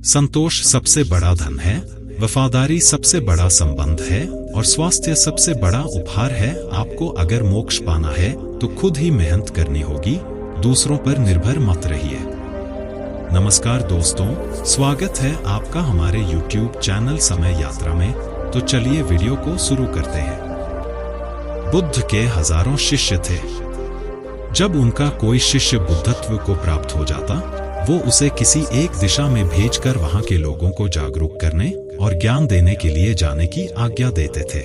संतोष सबसे बड़ा धन है, वफादारी सबसे बड़ा संबंध है और स्वास्थ्य सबसे बड़ा उपहार है। आपको अगर मोक्ष पाना है तो खुद ही मेहनत करनी होगी, दूसरों पर निर्भर मत रहिए। नमस्कार दोस्तों, स्वागत है आपका हमारे YouTube चैनल समय यात्रा में। तो चलिए वीडियो को शुरू करते हैं। बुद्ध के हजारों शिष्य थे। जब उनका कोई शिष्य बुद्धत्व को प्राप्त हो जाता, वो उसे किसी एक दिशा में भेजकर वहां के लोगों को जागरूक करने और ज्ञान देने के लिए जाने की आज्ञा देते थे।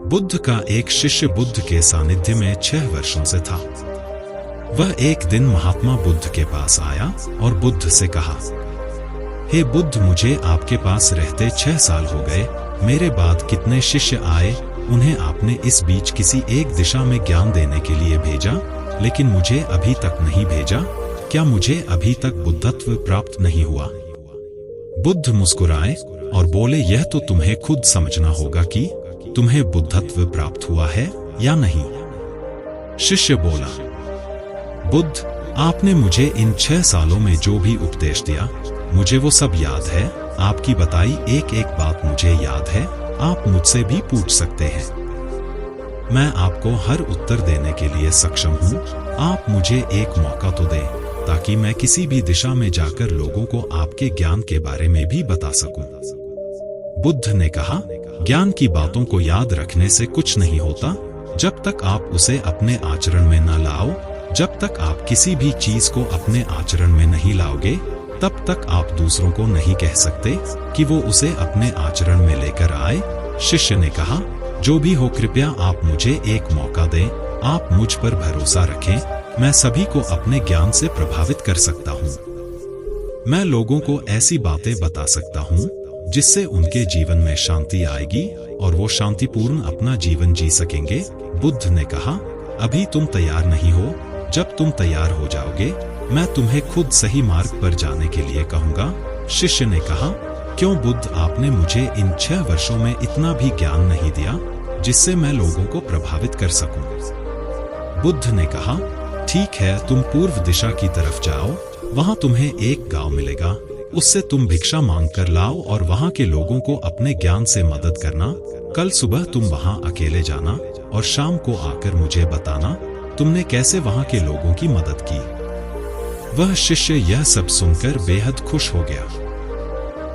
बुद्ध का एक शिष्य बुद्ध के सानिध्य में 6 वर्षों से था। वह एक दिन महात्मा बुद्ध के पास आया और बुद्ध से कहा, हे बुद्ध, मुझे आपके पास रहते 6 साल हो गए। मेरे बाद कितने शिष्य आए, उन्हें आपने इस बीच किसी एक दिशा में ज्ञान देने के लिए भेजा, लेकिन मुझे अभी तक नहीं भेजा। क्या मुझे अभी तक बुद्धत्व प्राप्त नहीं हुआ? बुद्ध मुस्कुराए और बोले, यह तो तुम्हें खुद समझना होगा कि तुम्हें बुद्धत्व प्राप्त हुआ है या नहीं। शिष्य बोला, बुद्ध, आपने मुझे इन 6 सालों में जो भी उपदेश दिया, मुझे वो सब याद है। आपकी बताई एक एक बात मुझे याद है। आप मुझसे भी पूछ सकते हैं, मैं आपको हर उत्तर देने के लिए सक्षम हूँ। आप मुझे एक मौका तो दें, ताकि मैं किसी भी दिशा में जाकर लोगों को आपके ज्ञान के बारे में भी बता सकूं। बुद्ध ने कहा, ज्ञान की बातों को याद रखने से कुछ नहीं होता, जब तक आप उसे अपने आचरण में न लाओ। जब तक आप किसी भी चीज को अपने आचरण में नहीं लाओगे, तब तक आप दूसरों को नहीं कह सकते कि वो उसे अपने आचरण में लेकर आए। शिष्य ने कहा, जो भी हो, कृपया आप मुझे एक मौका दें। आप मुझ पर भरोसा रखें, मैं सभी को अपने ज्ञान से प्रभावित कर सकता हूँ। मैं लोगों को ऐसी बातें बता सकता हूँ जिससे उनके जीवन में शांति आएगी और वो शांतिपूर्ण अपना जीवन जी सकेंगे। बुद्ध ने कहा, अभी तुम तैयार नहीं हो। जब तुम तैयार हो जाओगे, मैं तुम्हें खुद सही मार्ग पर जाने के लिए कहूँगा। शिष्य ने कहा, क्यों बुद्ध, आपने मुझे इन 6 वर्षों में इतना भी ज्ञान नहीं दिया जिससे मैं लोगों को प्रभावित कर सकूं? बुद्ध ने कहा, ठीक है, तुम पूर्व दिशा की तरफ जाओ। वहां तुम्हें एक गांव मिलेगा, उससे तुम भिक्षा मांग कर लाओ और वहां के लोगों को अपने ज्ञान से मदद करना। कल सुबह तुम वहां अकेले जाना और शाम को आकर मुझे बताना तुमने कैसे वहां के लोगों की मदद की। वह शिष्य यह सब सुनकर बेहद खुश हो गया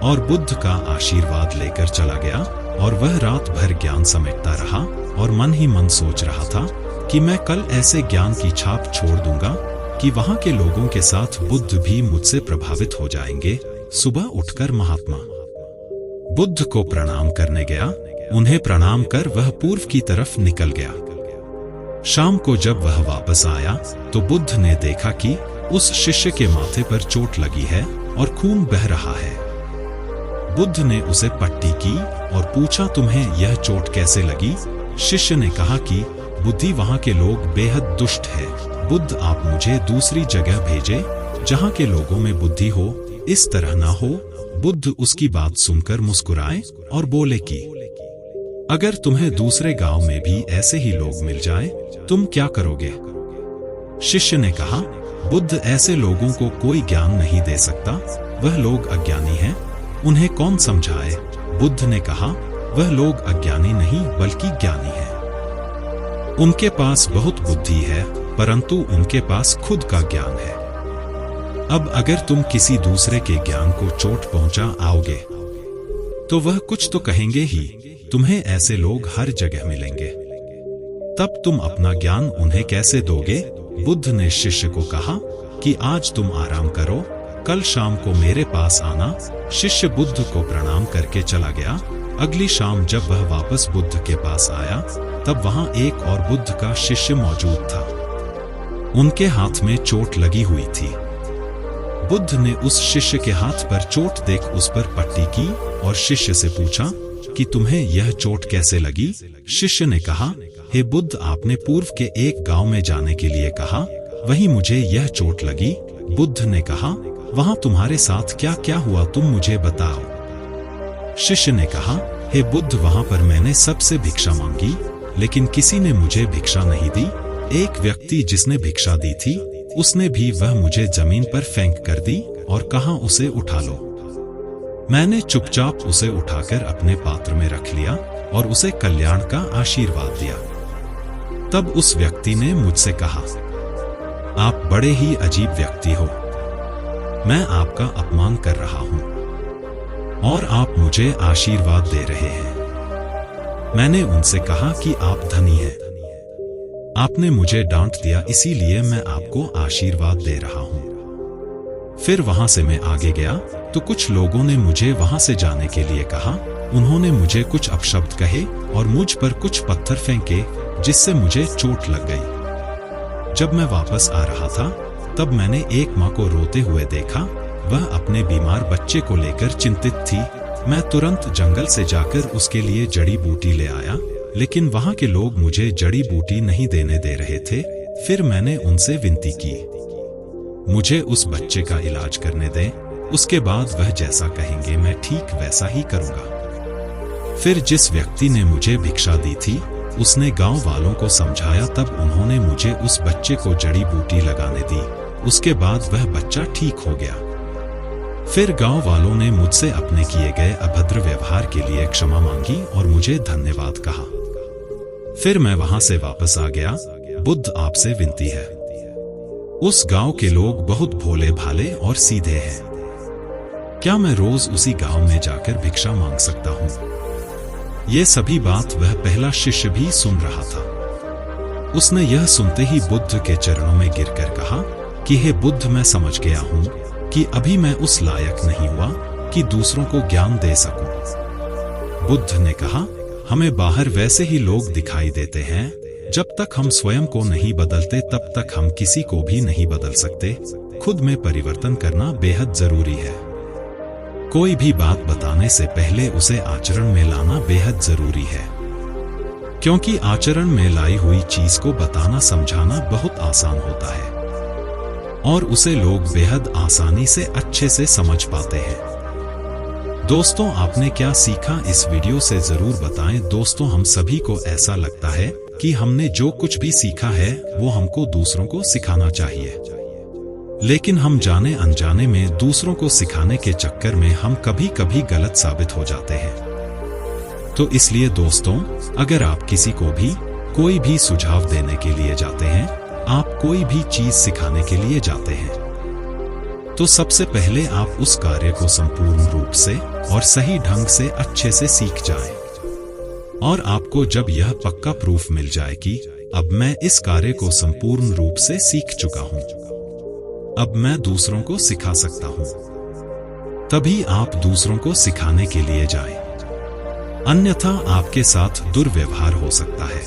और बुद्ध का आशीर्वाद लेकर चला गया। और वह रात भर ज्ञान समेटता रहा और मन ही मन सोच रहा था कि मैं कल ऐसे ज्ञान की छाप छोड़ दूंगा कि वहां के लोगों के साथ बुद्ध भी मुझसे प्रभावित हो जाएंगे। सुबह उठकर महात्मा बुद्ध को प्रणाम करने गया। उन्हें प्रणाम कर वह पूर्व की तरफ निकल गया। शाम को जब वह वापस आया तो बुद्ध ने देखा कि उस शिष्य के माथे पर चोट लगी है और खून बह रहा है। बुद्ध ने उसे पट्टी की और पूछा, तुम्हें यह चोट कैसे लगी? शिष्य ने कहा कि बुद्धि, वहां के लोग बेहद दुष्ट है। बुद्ध, आप मुझे दूसरी जगह भेजे जहां के लोगों में बुद्धि हो, इस तरह ना हो। बुद्ध उसकी बात सुनकर मुस्कुराए और बोले कि अगर तुम्हें दूसरे गांव में भी ऐसे ही लोग मिल जाए, तुम क्या करोगे? शिष्य ने कहा, बुद्ध, ऐसे लोगों को कोई ज्ञान नहीं दे सकता। वह लोग अज्ञानी हैं, उन्हें कौन समझाए? बुद्ध ने कहा, वह लोग अज्ञानी नहीं बल्कि ज्ञानी हैं। उनके पास बहुत बुद्धि है, परंतु उनके पास खुद का ज्ञान है। अब अगर तुम किसी दूसरे के ज्ञान को चोट पहुंचा आओगे तो वह कुछ तो कहेंगे ही। तुम्हें ऐसे लोग हर जगह मिलेंगे, तब तुम अपना ज्ञान उन्हें कैसे दोगे? बुद्ध ने शिष्य को कहा कि आज तुम आराम करो, कल शाम को मेरे पास आना। शिष्य बुद्ध को प्रणाम करके चला गया। अगली शाम जब वह वापस बुद्ध के पास आया, तब वहां एक और बुद्ध का शिष्य मौजूद था। उनके हाथ में चोट लगी हुई थी। बुद्ध ने उस शिष्य के हाथ पर चोट देख उस पर पट्टी की और शिष्य से पूछा कि तुम्हें यह चोट कैसे लगी? शिष्य ने कहा, हे बुद्ध, आपने पूर्व के एक गांव में जाने के लिए कहा, वहीं मुझे यह चोट लगी। बुद्ध ने कहा, वहां तुम्हारे साथ क्या क्या हुआ, तुम मुझे बताओ। शिष्य ने कहा, हे बुद्ध, वहां पर मैंने सबसे भिक्षा मांगी, लेकिन किसी ने मुझे भिक्षा नहीं दी। एक व्यक्ति जिसने भिक्षा दी थी, उसने भी वह मुझे जमीन पर फेंक कर दी और कहा, उसे उठा लो। मैंने चुपचाप उसे उठाकर अपने पात्र में रख लिया और उसे कल्याण का आशीर्वाद दिया। तब उस व्यक्ति ने मुझसे कहा, आप बड़े ही अजीब व्यक्ति हो। मैं आपका अपमान कर रहा हूं और आप मुझे आशीर्वाद दे रहे हैं। मैंने उनसे कहा कि आप धनी हैं। आपने मुझे डांट दिया, इसीलिए मैं आपको आशीर्वाद दे रहा हूं। फिर वहां से मैं आगे गया तो कुछ लोगों ने मुझे वहां से जाने के लिए कहा। उन्होंने मुझे कुछ अपशब्द कहे और मुझ पर कुछ पत्थर फेंके, जिससे मुझे चोट लग गई। जब मैं वापस आ रहा था तब मैंने एक माँ को रोते हुए देखा। वह अपने बीमार बच्चे को लेकर चिंतित थी। मैं तुरंत जंगल से जाकर उसके लिए जड़ी बूटी ले आया, लेकिन वहां के लोग मुझे जड़ी बूटी नहीं देने दे रहे थे। फिर मैंने उनसे विनती की, मुझे उस बच्चे का इलाज करने दें, उसके बाद वह जैसा कहेंगे मैं ठीक वैसा ही करूंगा। फिर जिस व्यक्ति ने मुझे भिक्षा दी थी उसने गांव वालों को समझाया। तब उन्होंने मुझे उस बच्चे को जड़ी बूटी लगाने दी। उसके बाद वह बच्चा ठीक हो गया। फिर गांव वालों ने मुझसे अपने किए गए अभद्र व्यवहार के लिए क्षमा मांगी और मुझे धन्यवाद कहा। फिर मैं वहां से वापस आ गया। बुद्ध आपसे विनती है, उस गांव के लोग बहुत भोले भाले और सीधे हैं। क्या मैं रोज उसी गांव में जाकर भिक्षा मांग सकता हूं? ये सभी बात वह पहला शिष्य भी सुन रहा था। उसने यह सुनते ही बुद्ध के चरणों में गिरकर कहा कि हे बुद्ध, मैं समझ गया हूं कि अभी मैं उस लायक नहीं हुआ कि दूसरों को ज्ञान दे सकूं। बुद्ध ने कहा, हमें बाहर वैसे ही लोग दिखाई देते हैं। जब तक हम स्वयं को नहीं बदलते तब तक हम किसी को भी नहीं बदल सकते। खुद में परिवर्तन करना बेहद जरूरी है। कोई भी बात बताने से पहले उसे आचरण में लाना बेहद जरूरी है, क्योंकि आचरण में लाई हुई चीज को बताना समझाना बहुत आसान होता है और उसे लोग बेहद आसानी से अच्छे से समझ पाते हैं। दोस्तों, आपने क्या सीखा इस वीडियो से जरूर बताएं। दोस्तों, हम सभी को ऐसा लगता है कि हमने जो कुछ भी सीखा है वो हमको दूसरों को सिखाना चाहिए, लेकिन हम जाने अनजाने में दूसरों को सिखाने के चक्कर में हम कभी कभी गलत साबित हो जाते हैं। तो इसलिए दोस्तों, अगर आप किसी को भी कोई भी सुझाव देने के लिए जाते हैं, आप कोई भी चीज सिखाने के लिए जाते हैं, तो सबसे पहले आप उस कार्य को संपूर्ण रूप से और सही ढंग से अच्छे से सीख जाएं। और आपको जब यह पक्का प्रूफ मिल जाए कि अब मैं इस कार्य को संपूर्ण रूप से सीख चुका हूं, अब मैं दूसरों को सिखा सकता हूं, तभी आप दूसरों को सिखाने के लिए जाएं। अन्यथा आपके साथ दुर्व्यवहार हो सकता है।